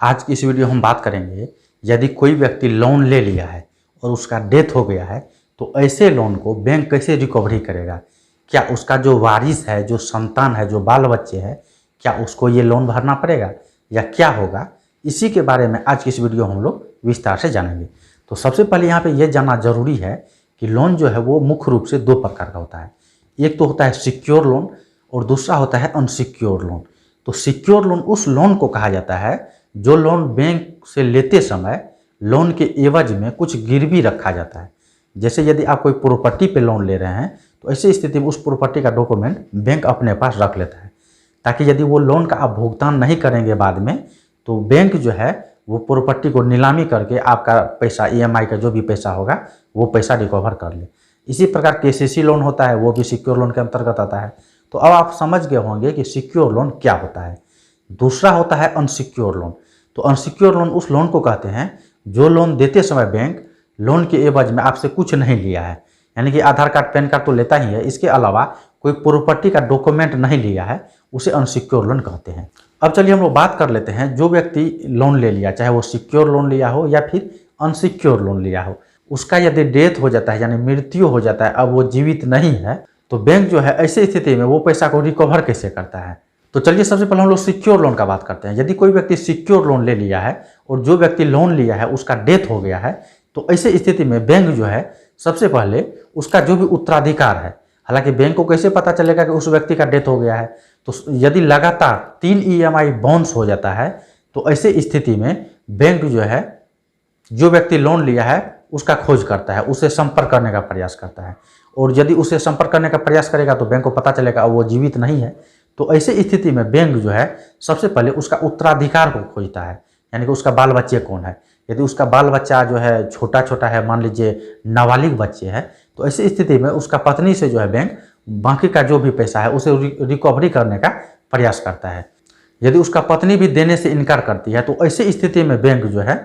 आज की इस वीडियो हम बात करेंगे, यदि कोई व्यक्ति लोन ले लिया है और उसका डेथ हो गया है तो ऐसे लोन को बैंक कैसे रिकवरी करेगा। क्या उसका जो वारिस है, जो संतान है, जो बाल बच्चे हैं, क्या उसको ये लोन भरना पड़ेगा या क्या होगा, इसी के बारे में आज की इस वीडियो हम लोग विस्तार से जानेंगे। तो सबसे पहले यहाँ पे ये जानना जरूरी है कि लोन जो है वो मुख्य रूप से दो प्रकार का होता है। एक तो होता है सिक्योर लोन और दूसरा होता है अनसिक्योर लोन। तो सिक्योर लोन उस लोन को कहा जाता है जो लोन बैंक से लेते समय लोन के एवज में कुछ गिरवी रखा जाता है। जैसे यदि आप कोई प्रॉपर्टी पे लोन ले रहे हैं तो ऐसी स्थिति में उस प्रॉपर्टी का डॉक्यूमेंट बैंक अपने पास रख लेता है, ताकि यदि वो लोन का आप भुगतान नहीं करेंगे बाद में तो बैंक जो है वो प्रॉपर्टी को नीलामी करके आपका पैसा, EMI का जो भी पैसा होगा वो पैसा रिकवर कर ले। इसी प्रकार KCC लोन होता है, वो भी सिक्योर लोन के अंतर्गत आता है। तो अब आप समझ गए होंगे कि सिक्योर लोन क्या होता है। दूसरा होता है अनसिक्योर लोन। तो अनसिक्योर लोन उस लोन को कहते हैं जो लोन देते समय बैंक लोन के एवज में आपसे कुछ नहीं लिया है, यानी कि आधार कार्ड, पैन कार्ड तो लेता ही है, इसके अलावा कोई प्रॉपर्टी का डॉक्यूमेंट नहीं लिया है, उसे अनसिक्योर लोन कहते हैं। अब चलिए हम लोग बात कर लेते हैं, जो व्यक्ति लोन ले लिया, चाहे वो सिक्योर लोन लिया हो या फिर अनसिक्योर लोन लिया हो, उसका यदि डेथ हो जाता है यानी मृत्यु हो जाता है, अब वो जीवित नहीं है, तो बैंक जो है ऐसी स्थिति में वो पैसा को रिकवर कैसे करता है। तो चलिए सबसे पहले हम लोग सिक्योर लोन का बात करते हैं। यदि कोई व्यक्ति सिक्योर लोन ले लिया है और जो व्यक्ति लोन लिया है उसका डेथ हो गया है, तो ऐसे स्थिति में बैंक जो है सबसे पहले उसका जो भी उत्तराधिकार है, हालांकि बैंक को कैसे पता चलेगा कि उस व्यक्ति का डेथ हो गया है, तो यदि लगातार 3 EMI बाउंस हो जाता है तो ऐसे स्थिति में बैंक जो है जो व्यक्ति लोन लिया है उसका खोज करता है, उसे संपर्क करने का प्रयास करता है। और यदि उसे संपर्क करने का प्रयास करेगा तो बैंक को पता चलेगा वो जीवित नहीं है, तो ऐसे स्थिति में बैंक जो है सबसे पहले उसका उत्तराधिकार को खोजता है, यानी कि उसका बाल बच्चे कौन है। यदि उसका बाल बच्चा जो है छोटा छोटा है, मान लीजिए नाबालिग बच्चे हैं, तो ऐसी स्थिति में उसका पत्नी से जो है बैंक बाकी का जो भी पैसा है उसे रिकवरी करने का प्रयास करता है। यदि उसका पत्नी भी देने से इनकार करती है तो ऐसी स्थिति में बैंक जो है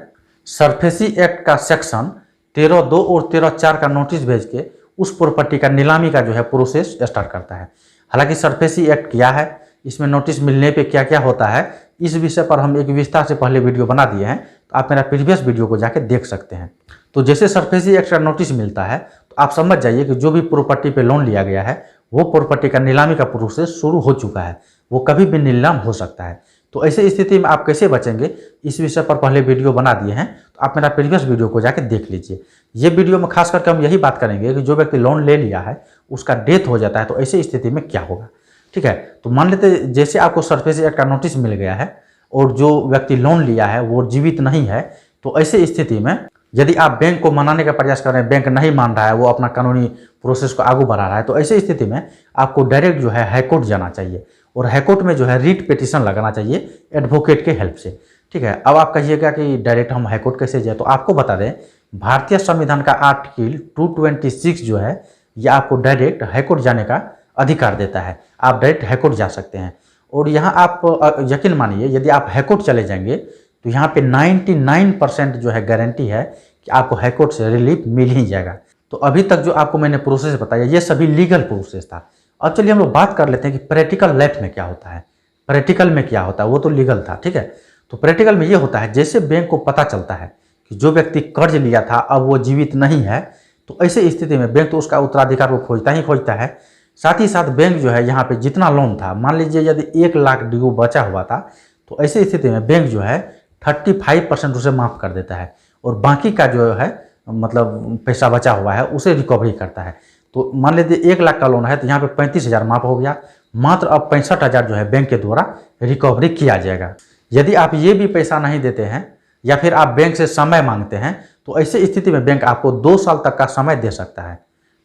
सरफेसी एक्ट का सेक्शन 13(2) और 13(4) का नोटिस भेज के उस प्रॉपर्टी का नीलामी का जो है प्रोसेस स्टार्ट करता है। हालांकि सरफेसी एक्ट क्या है, इसमें नोटिस मिलने पे क्या क्या होता है, इस विषय पर हम एक विस्तार से पहले वीडियो बना दिए हैं, तो आप मेरा प्रीवियस वीडियो को जाके देख सकते हैं। तो जैसे सरफेसी एक्ट का नोटिस मिलता है तो आप समझ जाइए कि जो भी प्रॉपर्टी पे लोन लिया गया है वो प्रॉपर्टी का नीलामी का प्रोसेस शुरू हो चुका है, वो कभी भी नीलाम हो सकता है। तो ऐसे स्थिति में आप कैसे बचेंगे, इस विषय पर पहले वीडियो बना दिए हैं, तो आप मेरा प्रीवियस वीडियो को जाके देख लीजिए। ये वीडियो में खास करके हम यही बात करेंगे कि जो व्यक्ति लोन ले लिया है उसका डेथ हो जाता है तो ऐसी स्थिति में क्या होगा। ठीक है, तो मान लेते जैसे आपको सरफेसी एक्ट का नोटिस मिल गया है और जो व्यक्ति लोन लिया है वो जीवित नहीं है, तो ऐसे स्थिति में यदि आप बैंक को मनाने का प्रयास कर रहे हैं, बैंक नहीं मान रहा है, वो अपना कानूनी प्रोसेस को आगे बढ़ा रहा है, तो ऐसी स्थिति में आपको डायरेक्ट जो है हाईकोर्ट जाना चाहिए और हाईकोर्ट में जो है रीट पिटीशन लगाना चाहिए एडवोकेट के हेल्प से। ठीक है, अब आप कहिएगा कि डायरेक्ट हम हाईकोर्ट कैसे जाए, तो आपको बता दें भारतीय संविधान का आर्टिकल 226 जो है यह आपको डायरेक्ट हाईकोर्ट जाने का अधिकार देता है। आप डायरेक्ट हाईकोर्ट जा सकते हैं और यहाँ आप यकीन मानिए यदि आप हाईकोर्ट चले जाएंगे तो यहाँ पे 99% जो है गारंटी है कि आपको हाईकोर्ट से रिलीफ मिल ही जाएगा। तो अभी तक जो आपको मैंने प्रोसेस बताया ये सभी लीगल प्रोसेस था। अब चलिए हम लोग बात कर लेते हैं कि प्रैक्टिकल लाइफ में क्या होता है। प्रैक्टिकल में क्या होता है वो तो लीगल था, ठीक है। तो प्रैक्टिकल में ये होता है, जैसे बैंक को पता चलता है कि जो व्यक्ति कर्ज लिया था अब वो जीवित नहीं है, तो ऐसे स्थिति में बैंक तो उसका उत्तराधिकार को खोजता ही खोजता है। साथ ही साथ बैंक जो है यहाँ पे जितना लोन था, मान लीजिए यदि 1 लाख ड्यू बचा हुआ था, तो ऐसी स्थिति में बैंक जो है 35% उसे माफ़ कर देता है और बाकी का जो है मतलब पैसा बचा हुआ है उसे रिकवरी करता है। तो मान लीजिए 1 लाख का लोन है तो यहाँ पे 35,000 माफ़ हो गया, मात्र अब 65,000 जो है बैंक के द्वारा रिकवरी किया जाएगा। यदि आप ये भी पैसा नहीं देते हैं या फिर आप बैंक से समय मांगते हैं तो ऐसी स्थिति में बैंक आपको 2 साल तक का समय दे सकता है।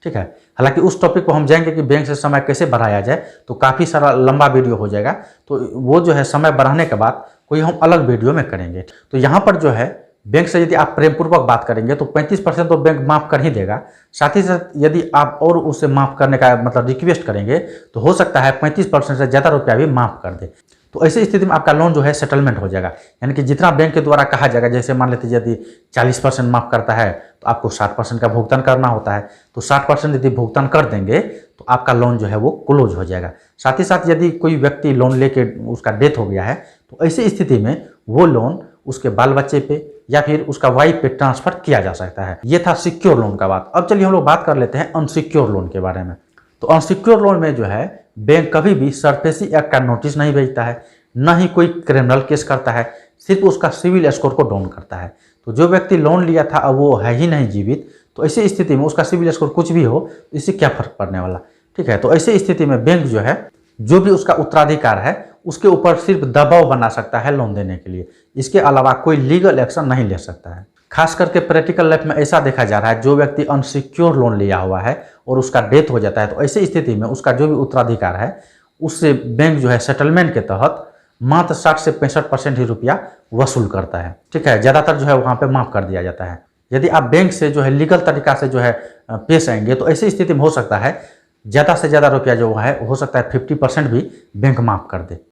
ठीक है, हालांकि उस टॉपिक को हम जाएंगे कि बैंक से समय कैसे बढ़ाया जाए, तो काफ़ी सारा लंबा वीडियो हो जाएगा, तो वो जो है समय बढ़ाने के बाद कोई हम अलग वीडियो में करेंगे। तो यहाँ पर जो है बैंक से यदि आप प्रेमपूर्वक बात करेंगे तो 35% तो बैंक माफ़ कर ही देगा। साथ ही साथ यदि आप और उसे माफ़ करने का मतलब रिक्वेस्ट करेंगे तो हो सकता है 35% से ज़्यादा रुपया भी माफ़ कर दे। तो ऐसी स्थिति में आपका लोन जो है सेटलमेंट हो जाएगा, यानी कि जितना बैंक के द्वारा कहा जाएगा, जैसे मान लेते यदि 40% माफ़ करता है तो आपको 60% का भुगतान करना होता है, तो 60% यदि भुगतान कर देंगे तो आपका लोन जो है वो क्लोज हो जाएगा। साथ ही साथ यदि कोई व्यक्ति लोन लेके उसका डेथ हो गया है तो ऐसी स्थिति में वो लोन उसके बाल बच्चे पे या फिर उसका वाइफ पे ट्रांसफर किया जा सकता है। ये था सिक्योर लोन का बात। अब चलिए हम लोग बात कर लेते हैं अनसिक्योर लोन के बारे में। तो अनसिक्योर लोन में जो है बैंक कभी भी सरफेसी एक्ट का नोटिस नहीं भेजता है, न ही कोई क्रिमिनल केस करता है, सिर्फ उसका सिविल स्कोर को डाउन करता है। तो जो व्यक्ति लोन लिया था अब वो है ही नहीं जीवित, तो ऐसी स्थिति में उसका सिविल स्कोर कुछ भी हो, इससे क्या फर्क पड़ने वाला। ठीक है, तो ऐसी स्थिति में बैंक जो है जो भी उसका उत्तराधिकार है उसके ऊपर सिर्फ दबाव बना सकता है लोन देने के लिए, इसके अलावा कोई लीगल एक्शन नहीं ले सकता है। खास करके प्रैक्टिकल लाइफ में ऐसा देखा जा रहा है, जो व्यक्ति अनसिक्योर लोन लिया हुआ है और उसका डेथ हो जाता है, तो ऐसी स्थिति में उसका जो भी उत्तराधिकार है उससे बैंक जो है सेटलमेंट के तहत मात्र 60 से 65% ही रुपया वसूल करता है। ठीक है, ज़्यादातर जो है वहाँ पे माफ़ कर दिया जाता है। यदि आप बैंक से जो है लीगल तरीका से जो है पेश आएंगे तो ऐसी स्थिति में हो सकता है ज़्यादा से ज़्यादा रुपया जो है हो सकता है 50% भी बैंक माफ़ कर दे।